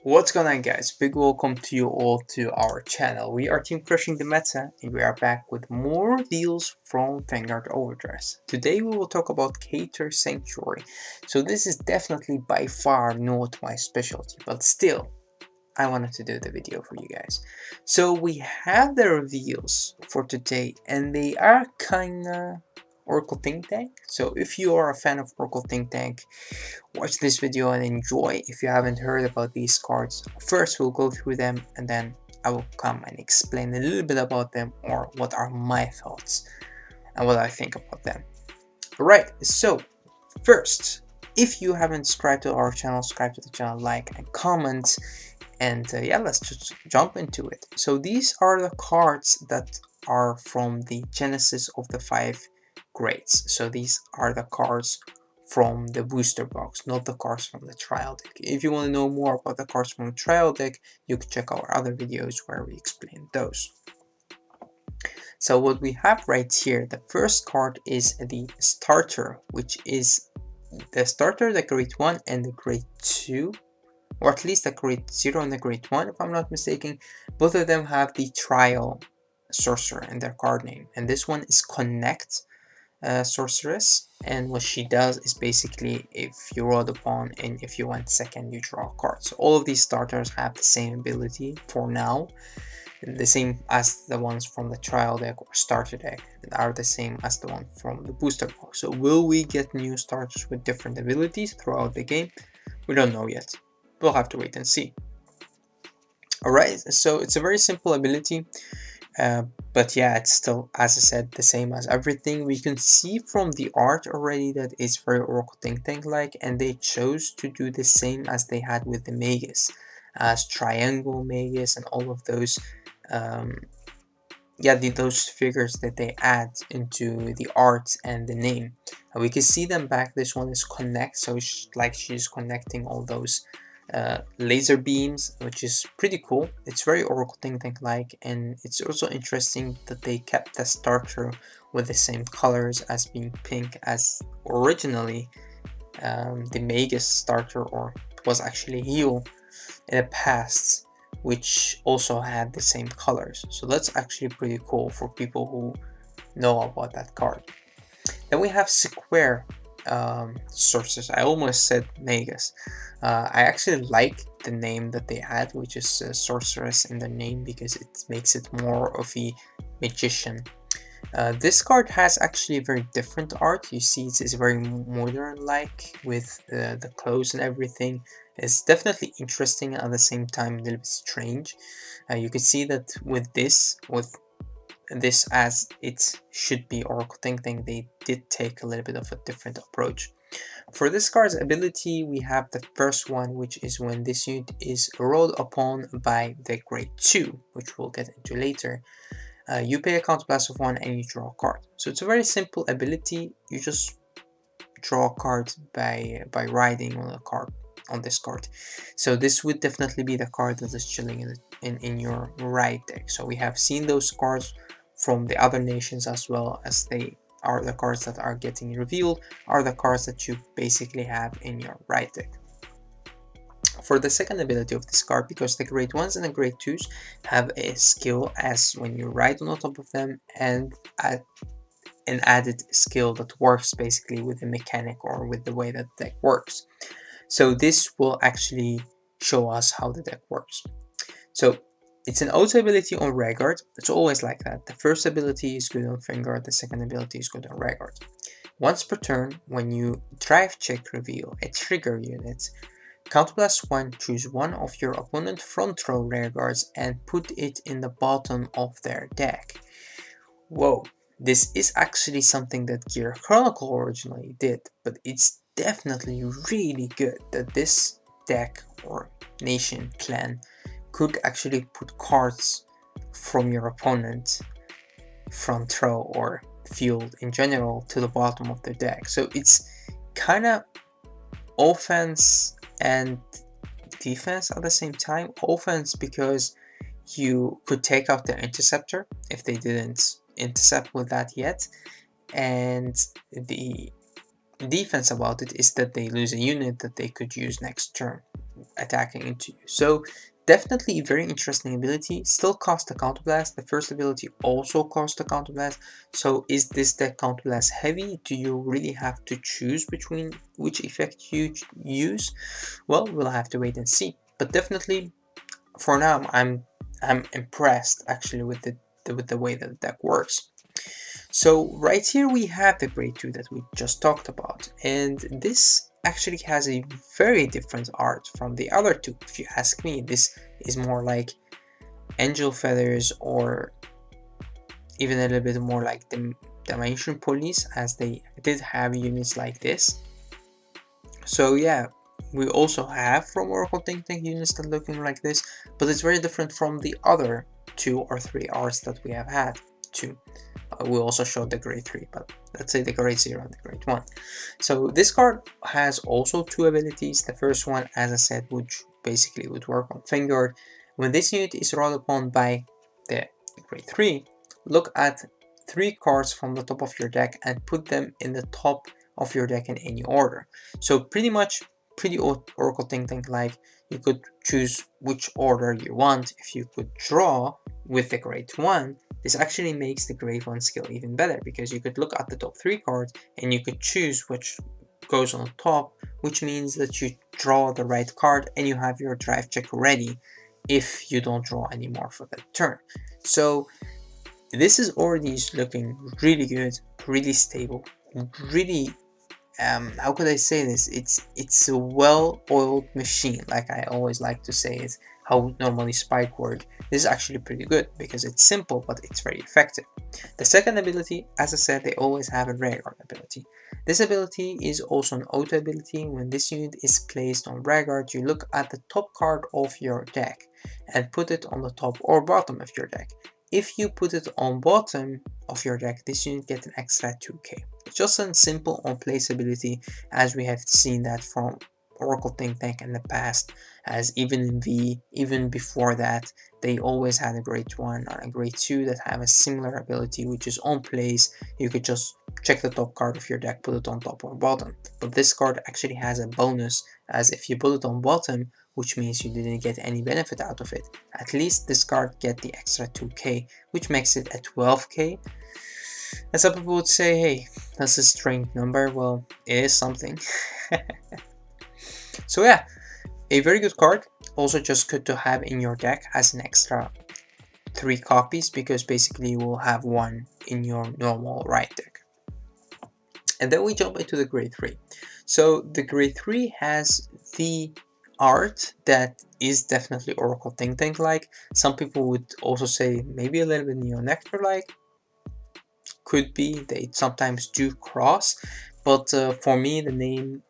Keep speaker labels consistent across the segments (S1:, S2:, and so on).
S1: What's going on, guys? Big welcome to you all to our channel. We are Team Crushing the Meta and we are back with more reveals from Vanguard Overdress. Today we will talk about Keter Sanctuary. So this is definitely by far not my specialty, but still I wanted to do the video for you guys. So we have the reveals for today and they are kinda Oracle Think Tank. So if you are a fan of Oracle Think Tank, watch this video and enjoy. If you haven't heard about these cards, first we'll go through them and then I will come and explain a little bit about them, or what are my thoughts and what I think about them. Alright, so first, if you haven't subscribed to our channel, subscribe to the channel, like and comment, and yeah, let's just jump into it. So these are the cards that are from the genesis of the 5 grades. So these are the cards from the booster box, not the cards from the trial deck. If you want to know more about the cards from the trial deck, you can check our other videos where we explain those. So what we have right here, the first card is the starter, which is the starter, the grade 1 and the grade 2, or at least the grade 0 and the grade 1 if I'm not mistaken. Both of them have the trial sorcerer in their card name, and this one is Connect sorceress, and what she does is basically if you roll the pawn and if you went second you draw a card. So all of these starters have the same ability for now, the same as the ones from the trial deck or starter deck, and are the same as the one from the booster box. So will we get new starters with different abilities throughout the game? We don't know yet. We'll have to wait and see. Alright, so it's a very simple ability. But yeah, it's still, as I said, the same as everything. We can see from the art already that it's very Oracle Think Tank like, and they chose to do the same as they had with the Magus, as Triangle Magus and all of those those figures that they add into the art and the name. And we can see them back. This one is Connect, so it's like she's connecting all those laser beams, which is pretty cool. It's very Oracle Think Tank like, and it's also interesting that they kept the starter with the same colors as being pink as originally the Magus starter, or it was actually Heal in the past, which also had the same colors. So that's actually pretty cool for people who know about that card. Then we have Square sources. I almost said Magus. I actually like the name that they had, which is sorceress in the name, because it makes it more of a magician. This card has actually a very different art. You see, it's very modern like, with the clothes and everything. It's definitely interesting, at the same time a little bit strange. You can see that with this as it should be Oracle Think Tank, they did take a little bit of a different approach. For this card's ability, we have the first one, which is when this unit is rolled upon by the grade 2, which we'll get into later. You pay a counterblast of 1 and you draw a card. So it's a very simple ability. You just draw a card by riding on a card, on this card. So this would definitely be the card that is chilling in your right deck. So we have seen those cards from the other nations, as well as they are the cards that are getting revealed, are the cards that you basically have in your right deck. For the second ability of this card, because the grade 1s and the grade 2s have a skill as when you ride on top of them, and an added skill that works basically with the mechanic or with the way that the deck works. So this will actually show us how the deck works. So it's an auto ability on Vanguard. It's always like that. The first ability is good on Vanguard, the second ability is good on Vanguard. Once per turn, when you drive check reveal a trigger unit, counterblast 1, choose one of your opponent front row rear guards and put it in the bottom of their deck. Whoa, this is actually something that Gear Chronicle originally did, but it's definitely really good that this deck or nation clan could actually put cards from your opponent front row or field in general to the bottom of their deck. So it's kind of offense and defense at the same time. Offense because you could take out their interceptor if they didn't intercept with that yet, and the defense about it is that they lose a unit that they could use next turn. attacking into you. So definitely very interesting ability. Still cost a counterblast. The first ability also cost a counterblast. So is this deck counterblast heavy? Do you really have to choose between which effect you use? Well, we'll have to wait and see. But definitely, for now, I'm impressed actually with the way that the deck works. So right here we have the grade 2 that we just talked about, and this actually has a very different art from the other two. If you ask me, this is more like angel feathers, or even a little bit more like the dimension police, as they did have units like this. So yeah, we also have from Oracle Think Tank units that looking like this, but it's very different from the other 2 or 3 arts that we have had too. We also showed the grade 3, but let's say the grade 0 and the grade 1. So this card has also 2 abilities. The first one, as I said, which basically would work on Vanguard. When this unit is rolled upon by the grade 3, look at 3 cards from the top of your deck and put them in the top of your deck in any order. So pretty much pretty Oracle Think Tank like. You could choose which order you want. If you could draw with the grade 1, this actually makes the grade 1 skill even better, because you could look at the top 3 cards and you could choose which goes on top, which means that you draw the right card and you have your drive check ready if you don't draw anymore for that turn. So this is already looking really good, really stable, really how could I say this? It's a well-oiled machine, like I always like to say it, how normally Spike work. This is actually pretty good because it's simple, but it's very effective. The second ability, as I said, they always have a Vanguard ability. This ability is also an auto ability. When this unit is placed on Vanguard, you look at the top card of your deck and put it on the top or bottom of your deck. If you put it on bottom of your deck, this unit gets an extra 2k. It's just a simple on-place ability, as we have seen that from Oracle Think Tank in the past, as even in V, even before that, they always had a grade 1 or a grade 2 that have a similar ability, which is on place. You could just check the top card of your deck, put it on top or bottom. But this card actually has a bonus, as if you put it on bottom, which means you didn't get any benefit out of it, at least this card get the extra 2k, which makes it a 12k. And some people would say, hey, that's a strange number. Well, it is something. So yeah, a very good card. Also just good to have in your deck as an extra 3 copies, because basically you will have 1 in your normal right deck. And then we jump into the grade 3. So the grade 3 has the art that is definitely Oracle Think Tank like. Some people would also say maybe a little bit Neo Nectar like. Could be, they sometimes do cross, but for me the name,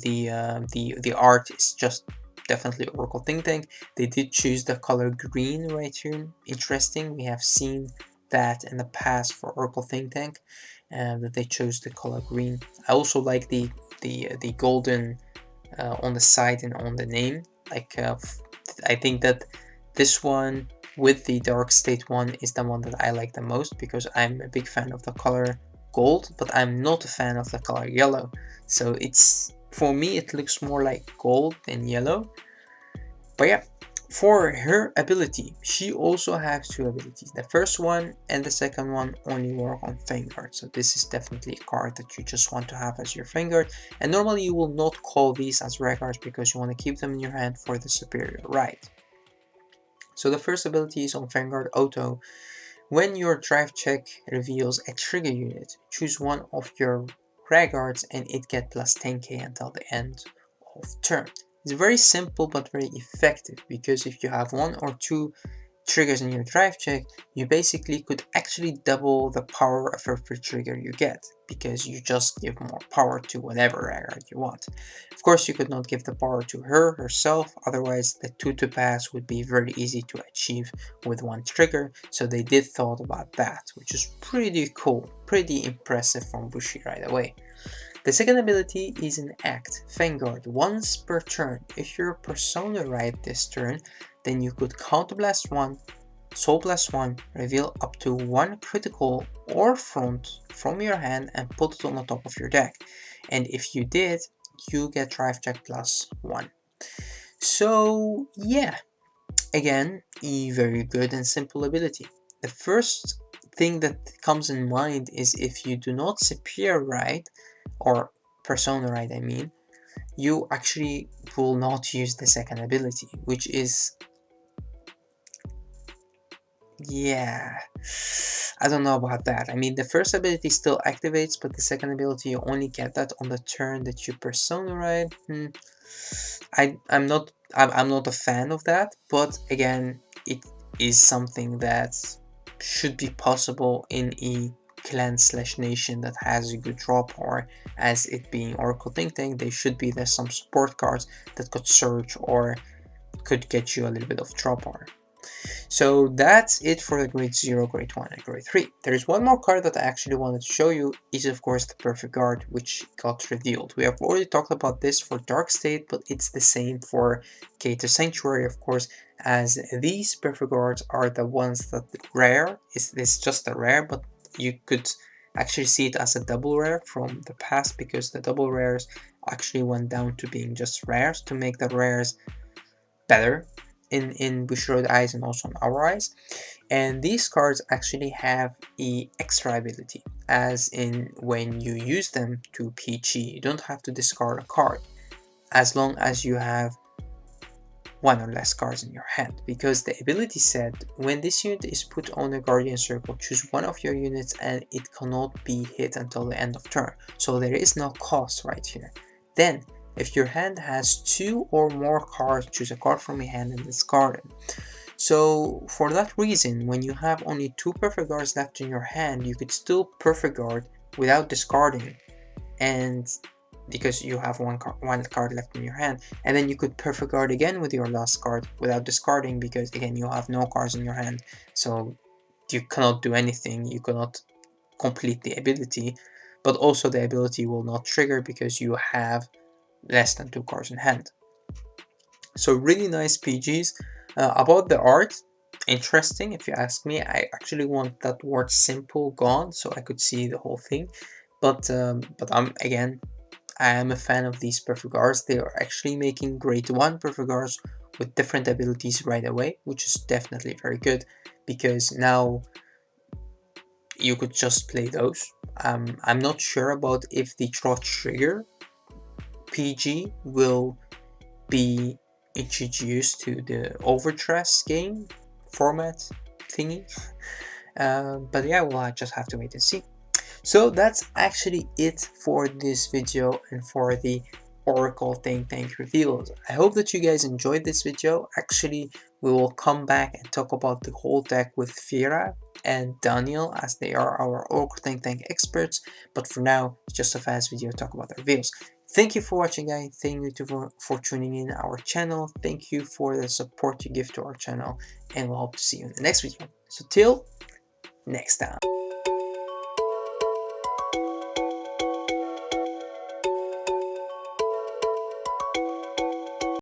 S1: the art is just definitely Oracle Think Tank. They did choose the color green right here. Interesting, we have seen that in the past for Oracle Think Tank, and that they chose the color green. I also like the golden on the side and on the name. Like I think that this one with the dark state one is the one that I like the most, because I'm a big fan of the color gold, but I'm not a fan of the color yellow. So it's, for me, it looks more like gold than yellow. But yeah, for her ability, she also has 2 abilities. The first one and the second one only work on Vanguard. So this is definitely a card that you just want to have as your Vanguard. And normally you will not call these as Vanguards, because you want to keep them in your hand for the superior right. So the first ability is on Vanguard Auto. When your drive check reveals a trigger unit, choose one of your Vanguards and it gets plus 10k until the end of turn. It's very simple but very effective, because if you have 1 or 2 triggers in your drive check, you basically could actually double the power of every trigger you get, because you just give more power to whatever Vanguard you want. Of course, you could not give the power to her herself, otherwise the 2 to pass would be very easy to achieve with 1 trigger, so they did thought about that, which is pretty cool, pretty impressive from Bushi right away. The second ability is an Act, Vanguard. Once per turn, if your persona right this turn, then you could Counterblast 1, Soul Blast 1, reveal up to 1 critical or front from your hand and put it on the top of your deck. And if you did, you get drive check +1. So yeah, again, a very good and simple ability. The first thing that comes in mind is if you do not Superior right, or Persona right I mean, you actually will not use the second ability, which is, yeah, I don't know about that. I mean, the first ability still activates, but the second ability you only get that on the turn that you Persona right. I'm not a fan of that, but again, it is something that should be possible in a clan/nation that has a good draw power. As it being Oracle Think Tank, there should be there some support cards that could surge or could get you a little bit of draw power. So that's it for the grade 0, grade 1, and grade 3. There's one more card that I actually wanted to show you, is of course the Perfect Guard, which got revealed. We have already talked about this for Dark State, but it's the same for Keter Sanctuary, of course, as these Perfect Guards are the ones that rare. It's just a rare, but you could actually see it as a double rare from the past, because the double rares actually went down to being just rares to make the rares better in Bushiroad eyes and also in our eyes. And these cards actually have a extra ability, as in when you use them to PG, you don't have to discard a card as long as you have one or less cards in your hand, because the ability said when this unit is put on a Guardian Circle, choose one of your units and it cannot be hit until the end of turn. So there is no cost right here. Then if your hand has 2 or more cards, choose a card from your hand and discard it. So for that reason, when you have only 2 Perfect Guards left in your hand, you could still Perfect Guard without discarding, and because you have one card left in your hand, and then you could Perfect Guard again with your last card without discarding, because again you have no cards in your hand, so you cannot do anything, you cannot complete the ability, but also the ability will not trigger because you have less than 2 cards in hand. So really nice PGs. About the art, interesting if you ask me. I actually want that word simple gone so I could see the whole thing, but I am a fan of these Perfect Guards. They are actually making grade 1 Perfect Guards with different abilities right away, which is definitely very good, because now you could just play those. I'm not sure about if the draw trigger PG will be introduced to the Overdress game format thingy. But yeah, we'll just have to wait and see. So that's actually it for this video and for the Oracle Think Tank reveals. I hope that you guys enjoyed this video. Actually, we will come back and talk about the whole deck with Fira and Daniel, as they are our Oracle Think Tank experts. But for now, it's just a fast video to talk about the reveals. Thank you for watching, guys. Thank you for tuning in our channel. Thank you for the support you give to our channel, and we'll hope to see you in the next video. So till next time.